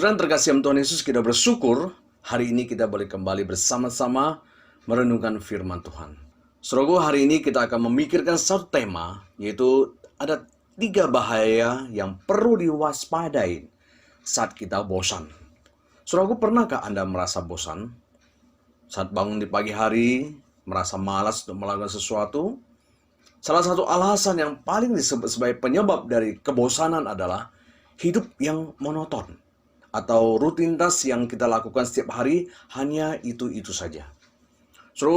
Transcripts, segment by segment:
Saudara terkasih Tuhan Yesus, kita bersyukur hari ini kita boleh kembali bersama-sama merenungkan firman Tuhan. Saudaraku, hari ini kita akan memikirkan satu tema, yaitu ada 3 bahaya yang perlu diwaspadai saat kita bosan. Saudaraku, pernahkah Anda merasa bosan? Saat bangun di pagi hari, merasa malas untuk melakukan sesuatu? Salah satu alasan yang paling disebut sebagai penyebab dari kebosanan adalah hidup yang monoton atau rutinitas yang kita lakukan setiap hari hanya itu-itu saja.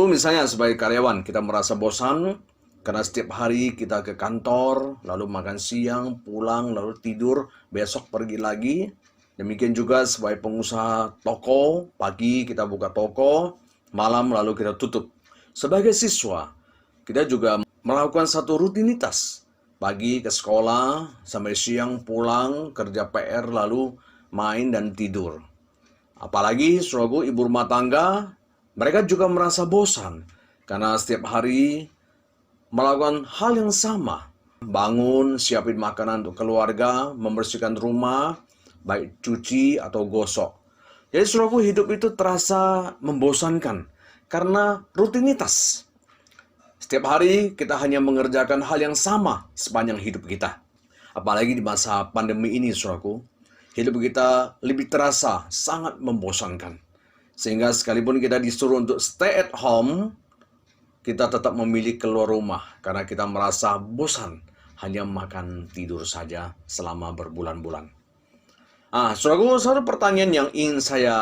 Misalnya sebagai karyawan kita merasa bosan karena setiap hari kita ke kantor, lalu makan siang, pulang, lalu tidur, besok pergi lagi. Demikian juga sebagai pengusaha toko, pagi kita buka toko, malam lalu kita tutup. Sebagai siswa, kita juga melakukan satu rutinitas. Pagi ke sekolah, sampai siang pulang, kerja PR, lalu main dan tidur. Apalagi saudaraku ibu rumah tangga, mereka juga merasa bosan karena setiap hari melakukan hal yang sama. Bangun, siapin makanan untuk keluarga, membersihkan rumah, baik cuci atau gosok. Jadi saudaraku, hidup itu terasa membosankan karena rutinitas. Setiap hari kita hanya mengerjakan hal yang sama sepanjang hidup kita. Apalagi di masa pandemi ini, saudaraku, hidup kita lebih terasa sangat membosankan. Sehingga sekalipun kita disuruh untuk stay at home, kita tetap memilih keluar rumah karena kita merasa bosan hanya makan tidur saja selama berbulan-bulan. Saudaraku, satu pertanyaan yang ingin saya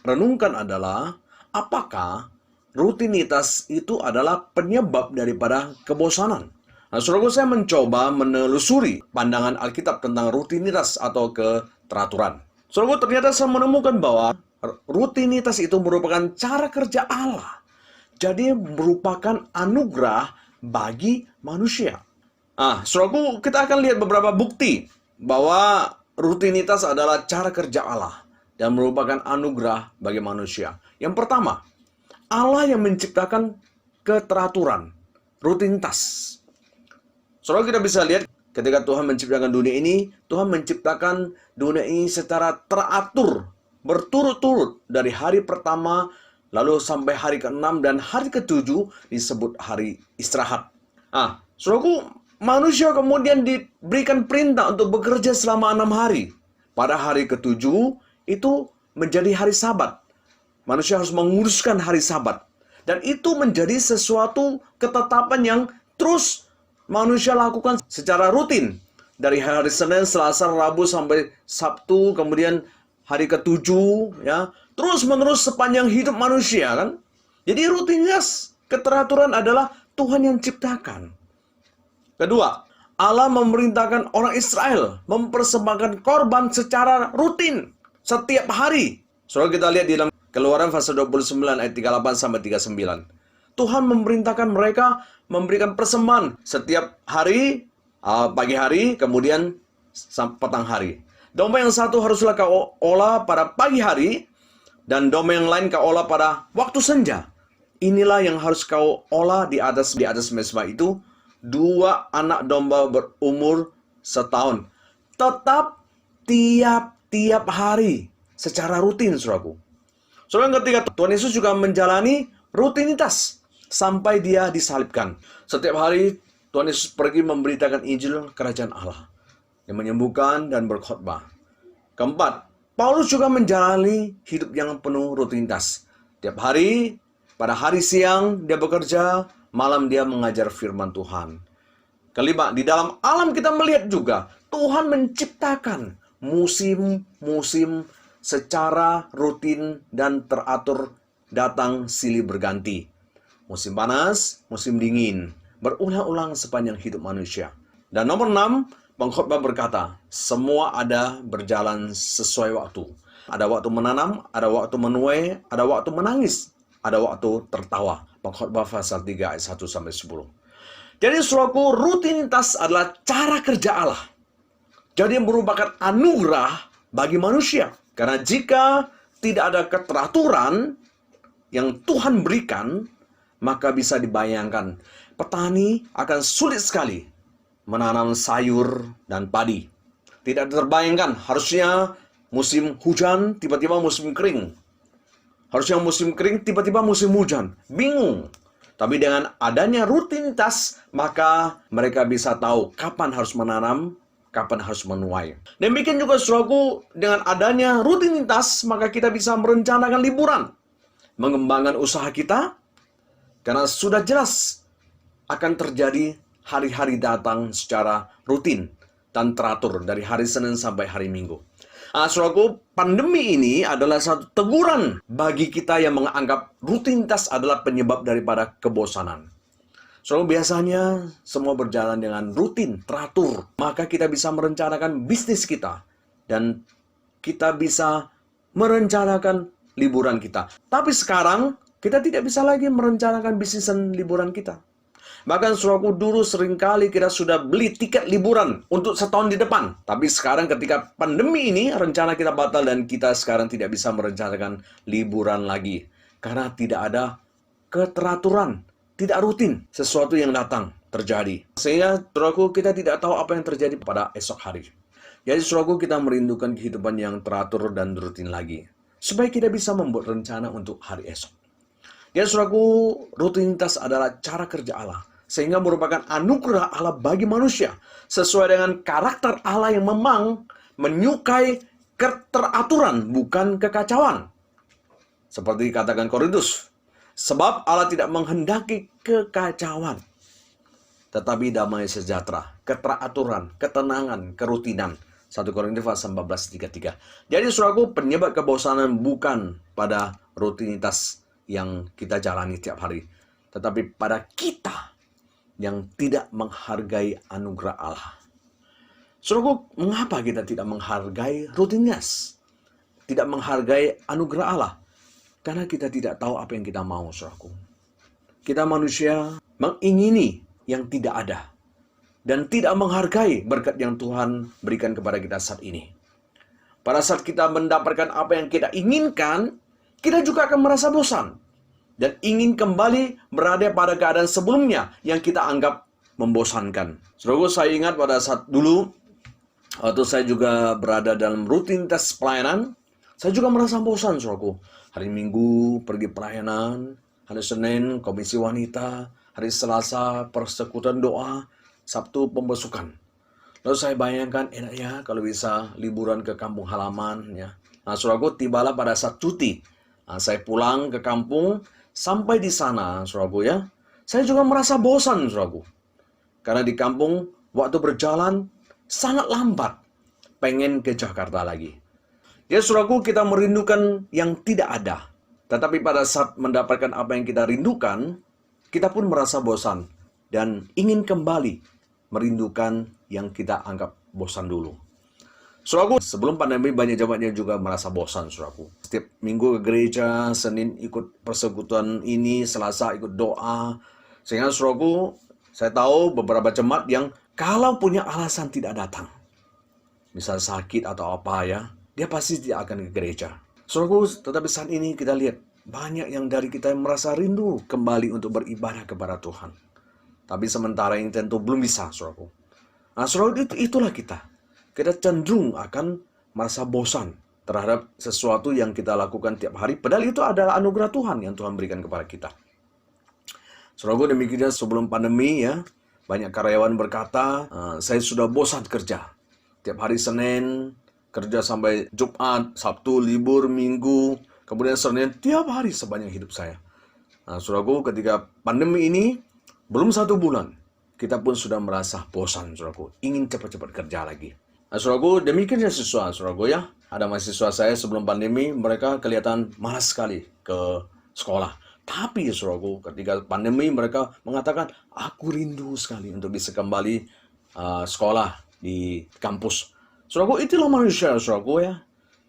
renungkan adalah, apakah rutinitas itu adalah penyebab daripada kebosanan? Saudaraku, saya mencoba menelusuri pandangan Alkitab tentang rutinitas atau keteraturan. Saudaraku, ternyata saya menemukan bahwa rutinitas itu merupakan cara kerja Allah. Jadi merupakan anugerah bagi manusia. Saudaraku, kita akan lihat beberapa bukti bahwa rutinitas adalah cara kerja Allah dan merupakan anugerah bagi manusia. Yang pertama, Allah yang menciptakan keteraturan, rutinitas. Saudara, kita bisa lihat ketika Tuhan menciptakan dunia ini, Tuhan menciptakan dunia ini secara teratur, berturut-turut dari hari pertama, lalu sampai hari ke-6 dan hari ke-7 disebut hari istirahat. Saudaraku, manusia kemudian diberikan perintah untuk bekerja selama 6 hari. Pada hari ke-7 itu menjadi hari Sabat. Manusia harus menguruskan hari Sabat. Dan itu menjadi sesuatu ketetapan yang terus manusia lakukan secara rutin. Dari hari Senin, Selasa, Rabu, sampai Sabtu, kemudian hari ke-7, ya, terus-menerus sepanjang hidup manusia, kan? Jadi rutinitas, keteraturan adalah Tuhan yang ciptakan. Kedua, Allah memerintahkan orang Israel mempersembahkan korban secara rutin setiap hari. Saudara, kita lihat di dalam Keluaran pasal 29 ayat 38 sampai 39. Tuhan memerintahkan mereka memberikan persembahan setiap hari, pagi hari, kemudian petang hari. Domba yang satu haruslah kau olah pada pagi hari, dan domba yang lain kau olah pada waktu senja. Inilah yang harus kau olah di atas mezbah itu, 2 anak domba berumur setahun. Tetap tiap hari, secara rutin, saudaraku. Saudara, yang ketiga, Tuhan Yesus juga menjalani rutinitas sampai dia disalibkan. Setiap hari Tuhan Yesus pergi memberitakan Injil Kerajaan Allah, yang menyembuhkan dan berkhotbah. Keempat, Paulus juga menjalani hidup yang penuh rutinitas. Tiap hari, pada hari siang dia bekerja, malam dia mengajar firman Tuhan. Kelima, di dalam alam kita melihat juga Tuhan menciptakan musim-musim secara rutin dan teratur, datang silih berganti. Musim panas, musim dingin, berulang-ulang sepanjang hidup manusia. Dan nomor 6, pengkhotbah berkata, semua ada berjalan sesuai waktu. Ada waktu menanam, ada waktu menuai, ada waktu menangis, ada waktu tertawa. Pengkhotbah pasal 3 ayat 1 sampai 10. Jadi saudaraku, rutinitas adalah cara kerja Allah. Jadi merupakan anugerah bagi manusia. Karena jika tidak ada keteraturan yang Tuhan berikan, maka bisa dibayangkan petani akan sulit sekali menanam sayur dan padi. Tidak terbayangkan, harusnya musim hujan, tiba-tiba musim kering. Harusnya musim kering, tiba-tiba musim hujan. Bingung. Tapi dengan adanya rutinitas, maka mereka bisa tahu kapan harus menanam, kapan harus menuai. Demikian juga saudaraku, dengan adanya rutinitas, maka kita bisa merencanakan liburan. Mengembangkan usaha kita, karena sudah jelas akan terjadi hari-hari datang secara rutin dan teratur dari hari Senin sampai hari Minggu. Saudaraku, pandemi ini adalah satu teguran bagi kita yang menganggap rutinitas adalah penyebab daripada kebosanan. Saudaraku, biasanya semua berjalan dengan rutin, teratur. Maka kita bisa merencanakan bisnis kita. Dan kita bisa merencanakan liburan kita. Tapi sekarang, kita tidak bisa lagi merencanakan bisnis dan liburan kita. Bahkan saudaraku, dulu seringkali kita sudah beli tiket liburan untuk setahun di depan. Tapi sekarang ketika pandemi ini, rencana kita batal dan kita sekarang tidak bisa merencanakan liburan lagi. Karena tidak ada keteraturan, tidak rutin sesuatu yang datang terjadi. Sehingga saudaraku, kita tidak tahu apa yang terjadi pada esok hari. Jadi saudaraku, kita merindukan kehidupan yang teratur dan rutin lagi. Supaya kita bisa membuat rencana untuk hari esok. Ya saudaraku, rutinitas adalah cara kerja Allah. Sehingga merupakan anugerah Allah bagi manusia. Sesuai dengan karakter Allah yang memang menyukai keteraturan, bukan kekacauan. Seperti dikatakan Korintus. Sebab Allah tidak menghendaki kekacauan. Tetapi damai sejahtera, keteraturan, ketenangan, kerutinan. 1 Korintus 14:33. Jadi saudaraku, penyebab kebosanan bukan pada rutinitas yang kita jalani tiap hari. Tetapi pada kita yang tidak menghargai anugerah Allah. Saudaraku, mengapa kita tidak menghargai rutinitas? Tidak menghargai anugerah Allah? Karena kita tidak tahu apa yang kita mau, saudaraku. Kita manusia mengingini yang tidak ada. Dan tidak menghargai berkat yang Tuhan berikan kepada kita saat ini. Pada saat kita mendapatkan apa yang kita inginkan, kita juga akan merasa bosan. Dan ingin kembali berada pada keadaan sebelumnya yang kita anggap membosankan. Saudaraku, saya ingat pada saat dulu, waktu saya juga berada dalam rutinitas pelayanan, saya juga merasa bosan, saudaraku. Hari Minggu pergi pelayanan, hari Senin komisi wanita, hari Selasa persekutuan doa, Sabtu pembesukan. Lalu saya bayangkan, enak ya kalau bisa liburan ke kampung halaman. Ya. Nah, saudaraku, tibalah pada saat cuti. Nah, saya pulang ke kampung. Sampai di sana, saudaraku ya, saya juga merasa bosan, saudaraku. Karena di kampung, waktu berjalan sangat lambat. Pengen ke Jakarta lagi. Ya, saudaraku, kita merindukan yang tidak ada. Tetapi pada saat mendapatkan apa yang kita rindukan, kita pun merasa bosan. Dan ingin kembali merindukan yang kita anggap bosan dulu. Saudaraku, sebelum pandemi banyak jemaatnya juga merasa bosan, saudaraku. Setiap minggu ke gereja, Senin ikut persekutuan ini, Selasa ikut doa. Sehingga saudaraku, saya tahu beberapa jemaat yang kalau punya alasan tidak datang. Misal sakit atau apa ya, dia pasti tidak akan ke gereja. Saudaraku, tetapi saat ini kita lihat, banyak yang dari kita yang merasa rindu kembali untuk beribadah kepada Tuhan. Tapi sementara ini tentu belum bisa, saudaraku. Nah, saudaraku, itulah kita. Kita cenderung akan merasa bosan terhadap sesuatu yang kita lakukan tiap hari. Padahal itu adalah anugerah Tuhan yang Tuhan berikan kepada kita. Saudaraku, demikian sebelum pandemi ya, banyak karyawan berkata, saya sudah bosan kerja. Tiap hari Senin, kerja sampai Jumat, Sabtu, libur, Minggu, kemudian Senin, tiap hari sepanjang hidup saya. Nah, saudaraku, ketika pandemi ini, belum 1 bulan, kita pun sudah merasa bosan, saudaraku. Ingin cepat-cepat kerja lagi. Nah, saudaraku, demikiannya siswa, saudaraku ya. Ada mahasiswa saya sebelum pandemi, mereka kelihatan malas sekali ke sekolah. Tapi, saudaraku, ketika pandemi mereka mengatakan, aku rindu sekali untuk bisa kembali sekolah di kampus. Saudaraku, itulah manusia, saudaraku ya.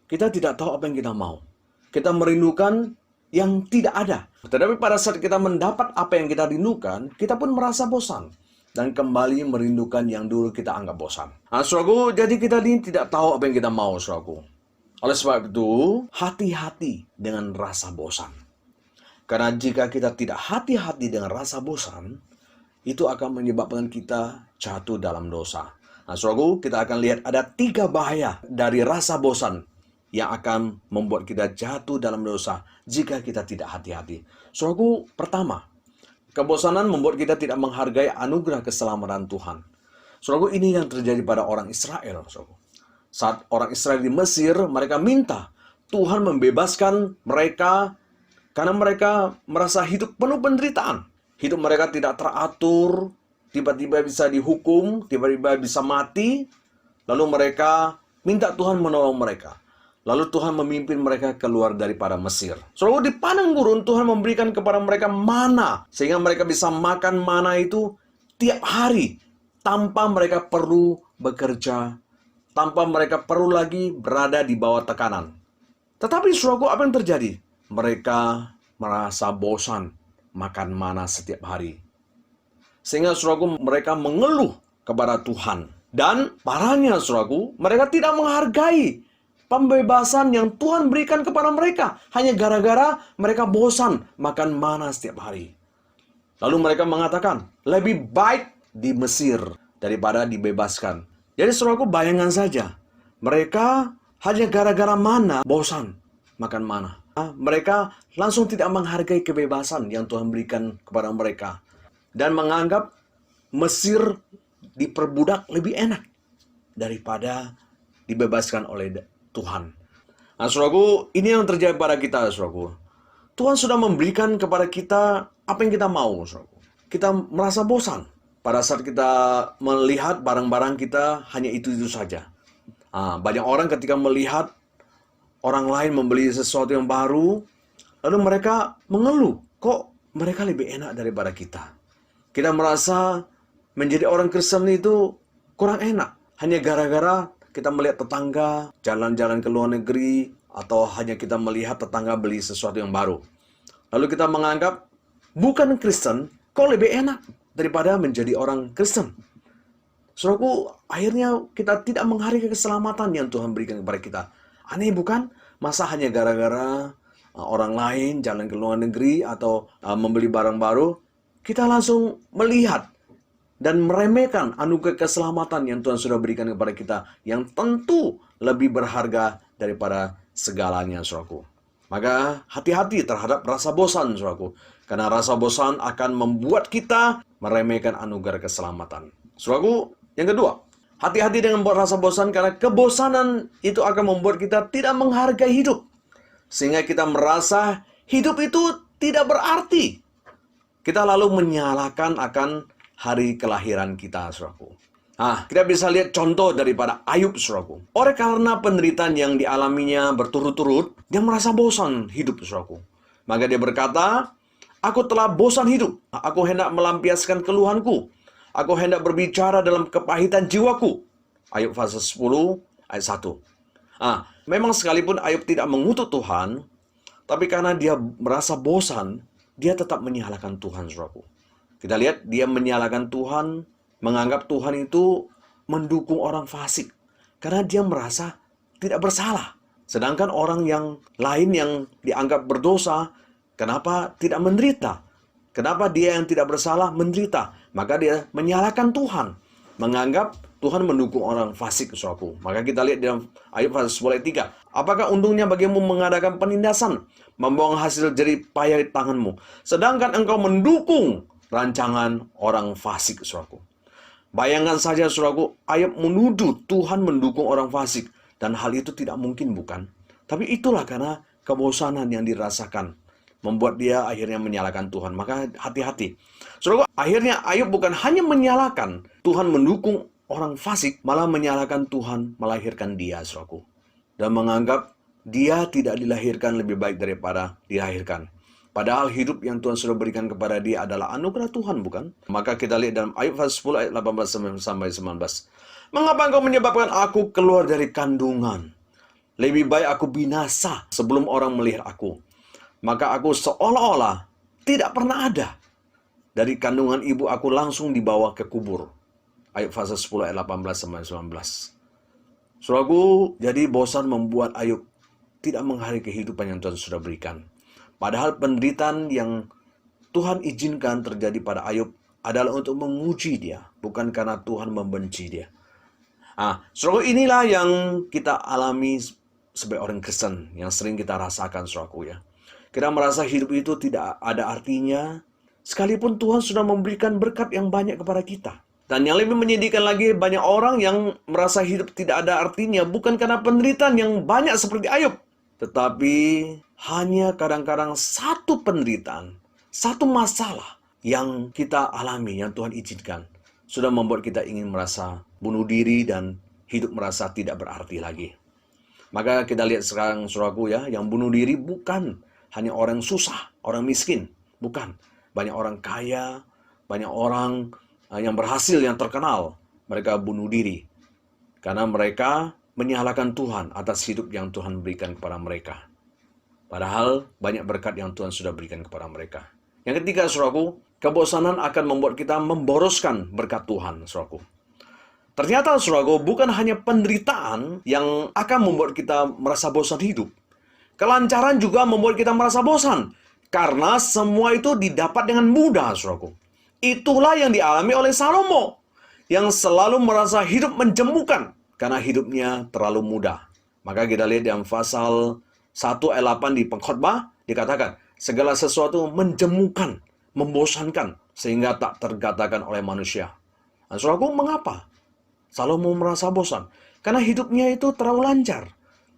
Kita tidak tahu apa yang kita mau. Kita merindukan yang tidak ada. Tetapi pada saat kita mendapat apa yang kita rindukan, kita pun merasa bosan. Dan kembali merindukan yang dulu kita anggap bosan. Nah, saudaraku, jadi kita ini tidak tahu apa yang kita mau, saudaraku. Oleh sebab itu, hati-hati dengan rasa bosan. Karena jika kita tidak hati-hati dengan rasa bosan, itu akan menyebabkan kita jatuh dalam dosa. Nah, saudaraku, kita akan lihat ada 3 bahaya dari rasa bosan yang akan membuat kita jatuh dalam dosa jika kita tidak hati-hati. Saudaraku, pertama, kebosanan membuat kita tidak menghargai anugerah keselamatan Tuhan. Saudaraku, ini yang terjadi pada orang Israel. Saudaraku. Saat orang Israel di Mesir, mereka minta Tuhan membebaskan mereka karena mereka merasa hidup penuh penderitaan. Hidup mereka tidak teratur, tiba-tiba bisa dihukum, tiba-tiba bisa mati. Lalu mereka minta Tuhan menolong mereka. Lalu Tuhan memimpin mereka keluar daripada Mesir. Saudara, di padang gurun Tuhan memberikan kepada mereka mana, sehingga mereka bisa makan mana itu tiap hari, tanpa mereka perlu bekerja, tanpa mereka perlu lagi berada di bawah tekanan. Tetapi saudaraku, apa yang terjadi? Mereka merasa bosan makan mana setiap hari. Sehingga saudaraku, mereka mengeluh kepada Tuhan. Dan parahnya saudaraku, mereka tidak menghargai pembebasan yang Tuhan berikan kepada mereka. Hanya gara-gara mereka bosan makan mana setiap hari. Lalu mereka mengatakan, lebih baik di Mesir daripada dibebaskan. Jadi saudaraku, bayangan saja. Mereka hanya gara-gara mana bosan makan mana. Mereka langsung tidak menghargai kebebasan yang Tuhan berikan kepada mereka. Dan menganggap Mesir diperbudak lebih enak daripada dibebaskan oleh Tuhan. Nah, saudaraku, ini yang terjadi pada kita, saudaraku. Tuhan sudah memberikan kepada kita apa yang kita mau, saudaraku. Kita merasa bosan pada saat kita melihat barang-barang kita hanya itu-itu saja. Banyak orang ketika melihat orang lain membeli sesuatu yang baru, lalu mereka mengeluh, kok mereka lebih enak daripada kita. Kita merasa menjadi orang Kristen itu kurang enak, hanya gara-gara kita melihat tetangga jalan-jalan ke luar negeri, atau hanya kita melihat tetangga beli sesuatu yang baru. Lalu kita menganggap, bukan Kristen, kok lebih enak daripada menjadi orang Kristen. Saudaraku, akhirnya kita tidak menghargai keselamatan yang Tuhan berikan kepada kita. Aneh bukan? Masa hanya gara-gara orang lain jalan ke luar negeri atau membeli barang baru, kita langsung melihat dan meremehkan anugerah keselamatan yang Tuhan sudah berikan kepada kita, yang tentu lebih berharga daripada segalanya, saudaraku. Maka hati-hati terhadap rasa bosan, saudaraku. Karena rasa bosan akan membuat kita meremehkan anugerah keselamatan. Saudaraku, yang kedua, hati-hati dengan rasa bosan, karena kebosanan itu akan membuat kita tidak menghargai hidup. Sehingga kita merasa hidup itu tidak berarti. Kita lalu menyalahkan akan hari kelahiran kita, saudaraku. Kita bisa lihat contoh daripada Ayub, saudaraku. Oleh karena penderitaan yang dialaminya berturut-turut, dia merasa bosan hidup, saudaraku. Maka dia berkata, aku telah bosan hidup. Aku hendak melampiaskan keluhanku. Aku hendak berbicara dalam kepahitan jiwaku. Ayub pasal 10 ayat 1. Memang sekalipun Ayub tidak mengutuk Tuhan, tapi karena dia merasa bosan, dia tetap menyalahkan Tuhan, saudaraku. Kita lihat dia menyalahkan Tuhan, menganggap Tuhan itu mendukung orang fasik. Karena dia merasa tidak bersalah. Sedangkan orang yang lain yang dianggap berdosa, kenapa tidak menderita? Kenapa dia yang tidak bersalah menderita? Maka dia menyalahkan Tuhan. Menganggap Tuhan mendukung orang fasik, saudaraku. Maka kita lihat dalam Ayub pasal 10 ayat 3. Apakah untungnya bagimu mengadakan penindasan, membuang hasil jerih payah tanganmu, sedangkan engkau mendukung rancangan orang fasik, saudaraku. Bayangkan saja, saudaraku, Ayub menuduh Tuhan mendukung orang fasik. Dan hal itu tidak mungkin, bukan? Tapi itulah karena kebosanan yang dirasakan, membuat dia akhirnya menyalahkan Tuhan. Maka hati-hati. Saudaraku, akhirnya Ayub bukan hanya menyalahkan Tuhan mendukung orang fasik, malah menyalahkan Tuhan melahirkan dia, saudaraku. Dan menganggap dia tidak dilahirkan lebih baik daripada dilahirkan. Padahal hidup yang Tuhan sudah berikan kepada dia adalah anugerah Tuhan, bukan? Maka kita lihat dalam Ayub pasal 10 ayat 18 sampai 19. Mengapa engkau menyebabkan aku keluar dari kandungan? Lebih baik aku binasa sebelum orang melihat aku. Maka aku seolah-olah tidak pernah ada. Dari kandungan ibu aku langsung dibawa ke kubur. Ayub pasal 10 ayat 18 sampai 19. Saudaraku, jadi bosan membuat Ayub tidak menghargai kehidupan yang Tuhan sudah berikan. Padahal penderitaan yang Tuhan izinkan terjadi pada Ayub adalah untuk menguji dia, bukan karena Tuhan membenci dia. Saudara, inilah yang kita alami sebagai orang Kristen yang sering kita rasakan, saudaraku ya. Kita merasa hidup itu tidak ada artinya, sekalipun Tuhan sudah memberikan berkat yang banyak kepada kita. Dan yang lebih menyedihkan lagi, banyak orang yang merasa hidup tidak ada artinya bukan karena penderitaan yang banyak seperti Ayub, tetapi hanya kadang-kadang satu penderitaan, satu masalah yang kita alami, yang Tuhan izinkan, sudah membuat kita ingin merasa bunuh diri dan hidup merasa tidak berarti lagi. Maka kita lihat sekarang, saudaraku ya, yang bunuh diri bukan hanya orang susah, orang miskin. Bukan. Banyak orang kaya, banyak orang yang berhasil, yang terkenal. Mereka bunuh diri. Karena mereka menyalahkan Tuhan atas hidup yang Tuhan berikan kepada mereka. Padahal banyak berkat yang Tuhan sudah berikan kepada mereka. Yang ketiga, saudaraku, kebosanan akan membuat kita memboroskan berkat Tuhan, saudaraku. Ternyata, saudaraku, bukan hanya penderitaan yang akan membuat kita merasa bosan hidup. Kelancaran juga membuat kita merasa bosan. Karena semua itu didapat dengan mudah, saudaraku. Itulah yang dialami oleh Salomo, yang selalu merasa hidup menjemukan karena hidupnya terlalu mudah. Maka kita lihat dalam pasal 1 ayat 8 di Pengkhotbah, dikatakan, segala sesuatu menjemukan, membosankan, sehingga tak terkatakan oleh manusia. Nah, saudaraku, mengapa Salomo merasa bosan? Karena hidupnya itu terlalu lancar.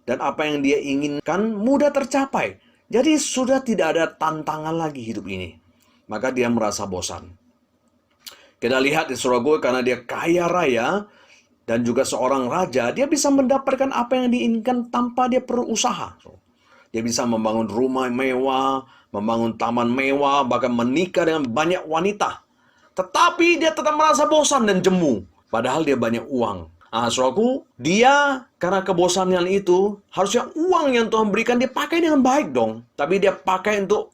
Dan apa yang dia inginkan mudah tercapai. Jadi sudah tidak ada tantangan lagi hidup ini. Maka dia merasa bosan. Kita lihat di saudaraku, karena dia kaya raya dan juga seorang raja, dia bisa mendapatkan apa yang diinginkan tanpa dia perlu usaha. Dia bisa membangun rumah mewah, membangun taman mewah, bahkan menikah dengan banyak wanita. Tetapi dia tetap merasa bosan dan jemu. Padahal dia banyak uang. Saudaraku, dia karena kebosanan itu, harusnya uang yang Tuhan berikan dia pakai dengan baik dong. Tapi dia pakai untuk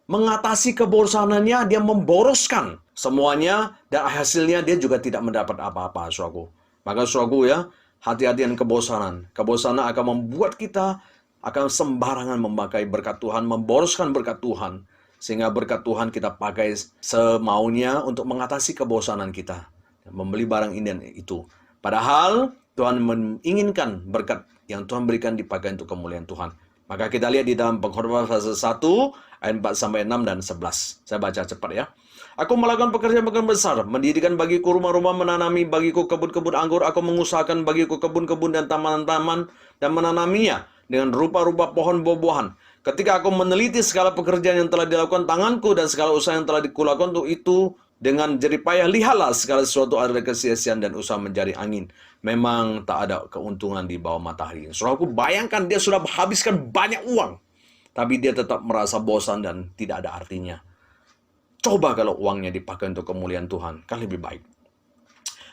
mengatasi kebosanannya, dia memboroskan semuanya, dan hasilnya dia juga tidak mendapat apa-apa, saudaraku. Maka saudaraku ya, hati-hati dengan kebosanan. Kebosanan akan membuat kita akan sembarangan memakai berkat Tuhan, memboroskan berkat Tuhan. Sehingga berkat Tuhan kita pakai semaunya untuk mengatasi kebosanan kita. Membeli barang ini dan itu. Padahal Tuhan menginginkan berkat yang Tuhan berikan dipakai untuk kemuliaan Tuhan. Maka kita lihat di dalam Pengkhotbah pasal 1 ayat 4-6 dan 11. Saya baca cepat ya. Aku melakukan pekerjaan-pekerjaan besar, mendirikan bagiku rumah-rumah, menanami bagiku kebun-kebun anggur, aku mengusahakan bagiku kebun-kebun dan taman-taman, dan menanaminya dengan rupa-rupa pohon buah-buahan. Ketika aku meneliti segala pekerjaan yang telah dilakukan tanganku dan segala usaha yang telah dikulakukan untuk itu, dengan jerih payah, lihatlah segala sesuatu adalah kesia-siaan dan usaha mencari angin. Memang tak ada keuntungan di bawah matahari. Saudaraku, bayangkan dia sudah menghabiskan banyak uang, tapi dia tetap merasa bosan dan tidak ada artinya. Coba kalau uangnya dipakai untuk kemuliaan Tuhan, kan lebih baik.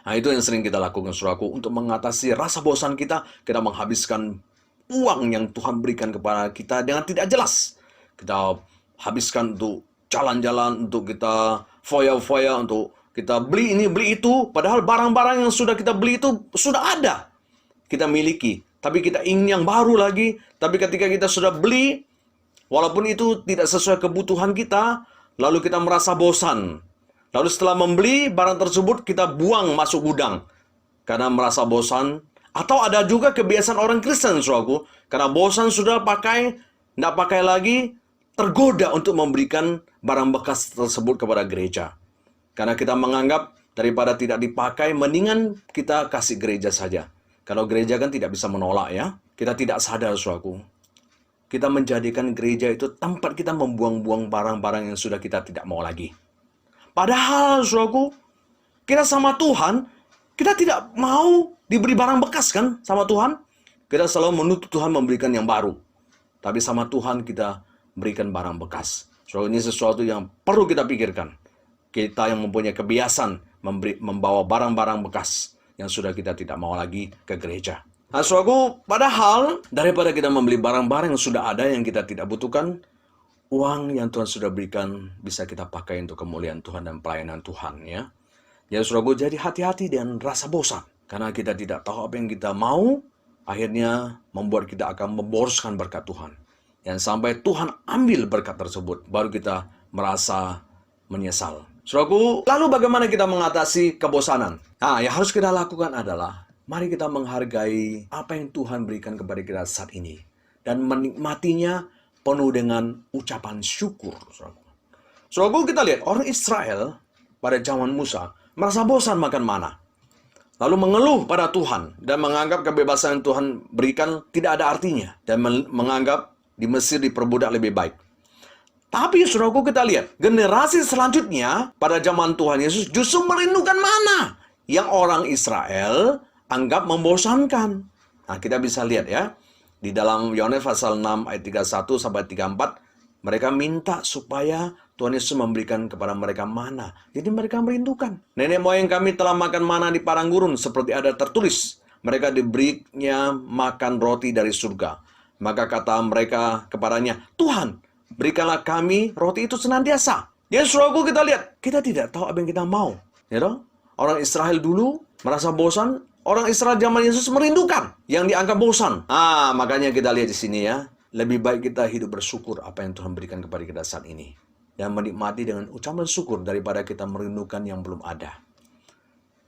Nah, itu yang sering kita lakukan, saudaraku. Untuk mengatasi rasa bosan kita menghabiskan uang yang Tuhan berikan kepada kita dengan tidak jelas. Kita habiskan untuk jalan-jalan, untuk kita foya-foya, untuk kita beli ini, beli itu. Padahal barang-barang yang sudah kita beli itu sudah ada. Kita miliki. Tapi kita ingin yang baru lagi. Tapi ketika kita sudah beli, walaupun itu tidak sesuai kebutuhan kita, lalu kita merasa bosan. Lalu setelah membeli barang tersebut, kita buang masuk gudang. Karena merasa bosan. Atau ada juga kebiasaan orang Kristen, saudaraku. Karena bosan sudah pakai, tidak pakai lagi, tergoda untuk memberikan barang bekas tersebut kepada gereja. Karena kita menganggap daripada tidak dipakai, mendingan kita kasih gereja saja. Kalau gereja kan tidak bisa menolak ya. Kita tidak sadar, saudaraku. Kita menjadikan gereja itu tempat kita membuang-buang barang-barang yang sudah kita tidak mau lagi. Padahal, saudaraku, kita sama Tuhan, kita tidak mau diberi barang bekas kan sama Tuhan. Kita selalu menuntut Tuhan memberikan yang baru. Tapi sama Tuhan kita berikan barang bekas. Saudara, ini sesuatu yang perlu kita pikirkan. Kita yang mempunyai kebiasaan membawa barang-barang bekas yang sudah kita tidak mau lagi ke gereja. Nah, saudaraku, padahal daripada kita membeli barang-barang yang sudah ada yang kita tidak butuhkan, uang yang Tuhan sudah berikan bisa kita pakai untuk kemuliaan Tuhan dan pelayanan Tuhan ya. Ya, saudaraku, jadi hati-hati dengan rasa bosan. Karena kita tidak tahu apa yang kita mau, akhirnya membuat kita akan memboroskan berkat Tuhan. Yang sampai Tuhan ambil berkat tersebut, baru kita merasa menyesal. Saudaraku, lalu bagaimana kita mengatasi kebosanan? Nah, yang harus kita lakukan adalah mari kita menghargai apa yang Tuhan berikan kepada kita saat ini. Dan menikmatinya penuh dengan ucapan syukur. Saudaraku, kita lihat orang Israel pada zaman Musa merasa bosan makan mana. Lalu mengeluh pada Tuhan dan menganggap kebebasan yang Tuhan berikan tidak ada artinya. Dan menganggap di Mesir diperbudak lebih baik. Tapi saudaraku, kita lihat generasi selanjutnya pada zaman Tuhan Yesus justru merindukan mana yang orang Israel anggap membosankan. Nah, kita bisa lihat ya. Di dalam Yohanes pasal 6 ayat 31 sampai 34, mereka minta supaya Tuhan Yesus memberikan kepada mereka mana. Jadi mereka merindukan. Nenek moyang kami telah makan mana di padang gurun, seperti ada tertulis. Mereka diberinya makan roti dari surga. Maka kata mereka kepadanya, Tuhan, berikanlah kami roti itu senantiasa. Ya, saudaraku, kita lihat, kita tidak tahu apa yang kita mau. Ya toh? Orang Israel dulu merasa bosan. Orang Israel zaman Yesus merindukan yang dianggap bosan. Makanya kita lihat di sini ya. Lebih baik kita hidup bersyukur apa yang Tuhan berikan kepada kita saat ini. Dan menikmati dengan ucapan syukur daripada kita merindukan yang belum ada.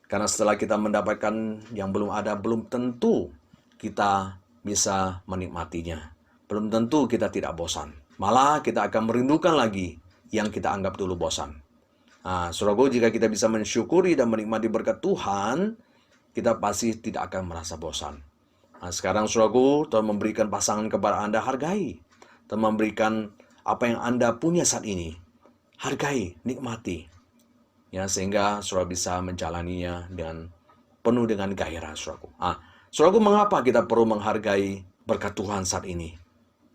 Karena setelah kita mendapatkan yang belum ada, belum tentu kita bisa menikmatinya. Belum tentu kita tidak bosan. Malah kita akan merindukan lagi yang kita anggap dulu bosan. Saudaraku, jika kita bisa mensyukuri dan menikmati berkat Tuhan, kita pasti tidak akan merasa bosan. Sekarang saudaraku, Tuhan memberikan pasangan kepada Anda, hargai. Tuhan memberikan apa yang Anda punya saat ini. Hargai, nikmati. Ya, sehingga saudara bisa menjalaninya dengan penuh dengan gairah, saudaraku. Saudaraku, mengapa kita perlu menghargai berkat Tuhan saat ini?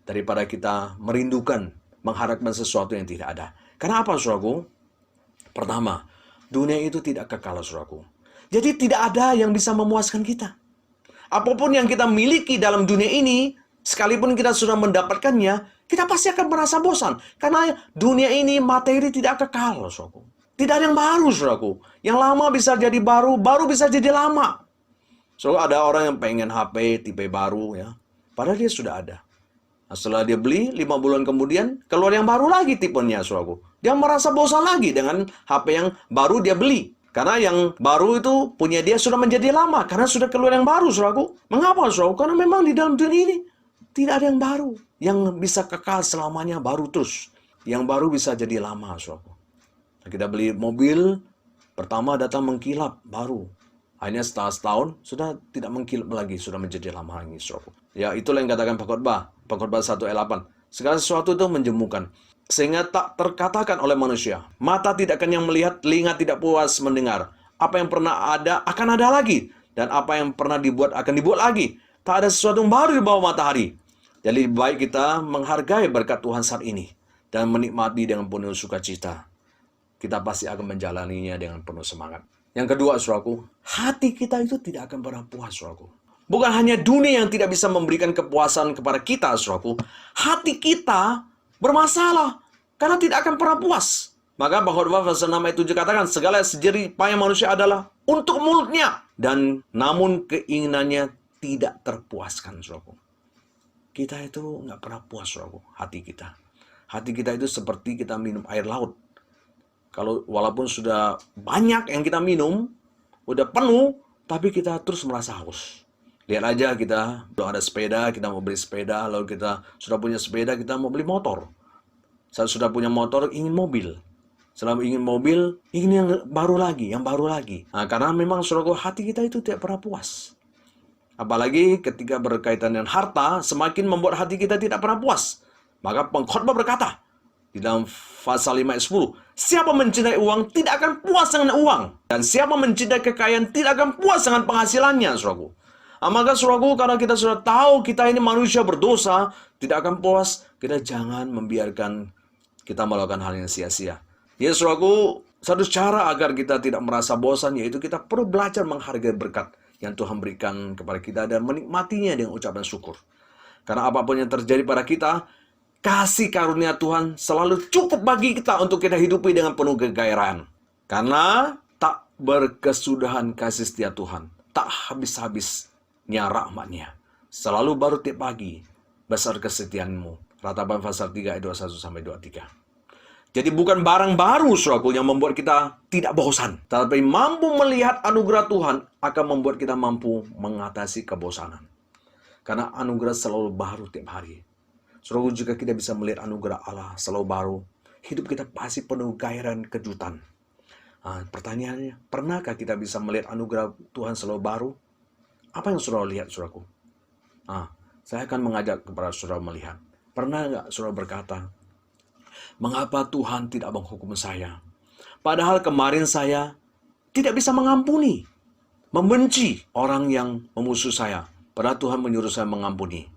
Daripada kita merindukan, mengharapkan sesuatu yang tidak ada. Karena apa, saudaraku? Pertama, dunia itu tidak kekal, saudaraku. Jadi tidak ada yang bisa memuaskan kita. Apapun yang kita miliki dalam dunia ini, sekalipun kita sudah mendapatkannya, kita pasti akan merasa bosan. Karena dunia ini materi tidak kekal, saudaraku. Tidak ada yang baru, saudaraku. Yang lama bisa jadi baru, baru bisa jadi lama. Ada orang yang pengen HP tipe baru, ya. Padahal dia sudah ada. Setelah dia beli, 5 bulan kemudian, keluar yang baru lagi tipenya, saudaraku. Dia merasa bosan lagi dengan HP yang baru dia beli. Karena yang baru itu punya dia sudah menjadi lama. Karena sudah keluar yang baru, saudaraku. Mengapa, saudaraku? Karena memang di dalam dunia ini tidak ada yang baru. Yang bisa kekal selamanya baru terus. Yang baru bisa jadi lama, saudaraku. Kita beli mobil, pertama datang mengkilap, baru. Akhirnya setelah setahun, sudah tidak mengkilap lagi. Sudah menjadi lama lagi, saudaraku. Ya, itulah yang katakan Pengkhotbah 1 ayat 8. Segala sesuatu itu menjemukan. Sehingga tak terkatakan oleh manusia. Mata tidak kenyang melihat, telinga tidak puas mendengar. Apa yang pernah ada akan ada lagi. Dan apa yang pernah dibuat akan dibuat lagi. Tak ada sesuatu yang baru di bawah matahari. Jadi baik kita menghargai berkat Tuhan saat ini. Dan menikmati dengan penuh sukacita. Kita pasti akan menjalaninya dengan penuh semangat. Yang kedua, saudaraku, hati kita itu tidak akan pernah puas, saudaraku. Bukan hanya dunia yang tidak bisa memberikan kepuasan kepada kita, saudaraku. Hati kita bermasalah, karena tidak akan pernah puas. Maka Pengkhotbah pasal 6 ayat 7 katakan, segala jerih payah manusia adalah untuk mulutnya. Dan namun keinginannya tidak terpuaskan, saudaraku. Kita itu nggak pernah puas, saudaraku, hati kita. Hati kita itu seperti kita minum air laut. Walaupun sudah banyak yang kita minum, udah penuh, tapi kita terus merasa haus. Lihat aja, kita belum ada sepeda, kita mau beli sepeda, lalu kita sudah punya sepeda, kita mau beli motor. Saat sudah punya motor, ingin mobil. Setelah ingin mobil, ingin yang baru lagi, yang baru lagi. Karena memang saudaraku, hati kita itu tidak pernah puas. Apalagi ketika berkaitan dengan harta, semakin membuat hati kita tidak pernah puas. Maka Pengkhotbah berkata, di dalam pasal 5 ayat 10, siapa mencintai uang tidak akan puas dengan uang. Dan siapa mencintai kekayaan tidak akan puas dengan penghasilannya, saudaraku. Maka saudaraku, karena kita sudah tahu kita ini manusia berdosa, tidak akan puas, kita jangan membiarkan kita melakukan hal yang sia-sia. Ya saudaraku, satu cara agar kita tidak merasa bosan, yaitu kita perlu belajar menghargai berkat yang Tuhan berikan kepada kita dan menikmatinya dengan ucapan syukur. Karena apapun yang terjadi pada kita, kasih karunia Tuhan selalu cukup bagi kita untuk kita hidupi dengan penuh kegairahan. Karena tak berkesudahan kasih setia Tuhan, tak habis-habisnya rahmatnya. Selalu baru tiap pagi, besar kesetiaanmu. Ratapan pasal 3 ayat 21 sampai 23. Jadi bukan barang baru, saudaraku, yang membuat kita tidak bosan. Tapi mampu melihat anugerah Tuhan akan membuat kita mampu mengatasi kebosanan. Karena anugerah selalu baru tiap hari. Saudaraku, jika kita bisa melihat anugerah Allah selalu baru, hidup kita pasti penuh gairah dan kejutan. Pertanyaannya, pernahkah kita bisa melihat anugerah Tuhan selalu baru? Apa yang saudara lihat, saudaraku? Saya akan mengajak kepada saudara melihat. Pernah nggak saudara berkata, mengapa Tuhan tidak menghukum saya? Padahal kemarin saya tidak bisa mengampuni, membenci orang yang memusuh saya. Padahal Tuhan menyuruh saya mengampuni.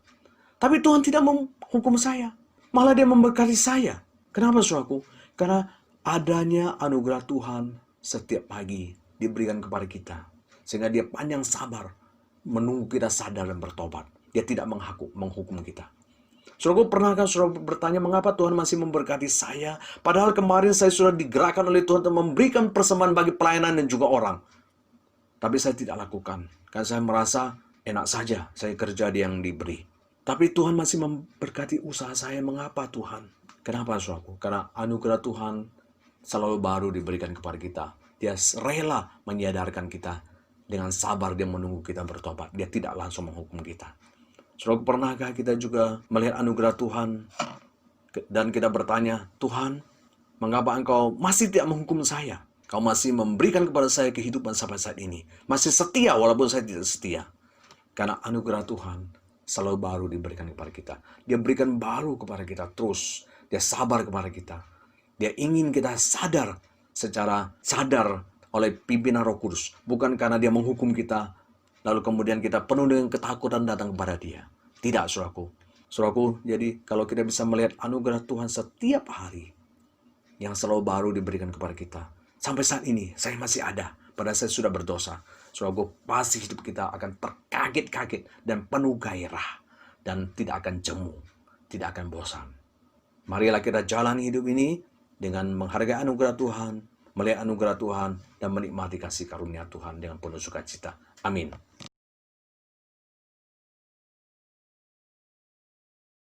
Tapi Tuhan tidak menghukum saya. Malah dia memberkati saya. Kenapa, saudaraku? Karena adanya anugerah Tuhan setiap pagi diberikan kepada kita. Sehingga dia panjang sabar menunggu kita sadar dan bertobat. Dia tidak menghukum kita. Saudaraku, pernahkah saudara bertanya mengapa Tuhan masih memberkati saya? Padahal kemarin saya sudah digerakkan oleh Tuhan untuk memberikan persembahan bagi pelayanan dan juga orang. Tapi saya tidak lakukan. Karena saya merasa enak saja saya kerja yang diberi. Tapi Tuhan masih memberkati usaha saya. Mengapa Tuhan? Kenapa, saudaraku? Karena anugerah Tuhan selalu baru diberikan kepada kita. Dia rela menyadarkan kita. Dengan sabar dia menunggu kita bertobat. Dia tidak langsung menghukum kita. Saudara, pernahkah kita juga melihat anugerah Tuhan dan kita bertanya, Tuhan, mengapa Engkau masih tidak menghukum saya? Kau masih memberikan kepada saya kehidupan sampai saat ini. Masih setia walaupun saya tidak setia. Karena anugerah Tuhan selalu baru diberikan kepada kita. Dia berikan baru kepada kita terus. Dia sabar kepada kita. Dia ingin kita sadar secara sadar oleh pimpinan Roh Kudus. Bukan karena dia menghukum kita, lalu kemudian kita penuh dengan ketakutan datang kepada dia. Tidak, saudaraku. Saudaraku, jadi kalau kita bisa melihat anugerah Tuhan setiap hari yang selalu baru diberikan kepada kita. Sampai saat ini, saya masih ada. Padahal saya sudah berdosa. Saudaraku, pasti hidup kita akan terkaget-kaget dan penuh gairah. Dan tidak akan jemu, tidak akan bosan. Marilah kita jalani hidup ini dengan menghargai anugerah Tuhan, melihat anugerah Tuhan, dan menikmati kasih karunia Tuhan dengan penuh sukacita. Amin.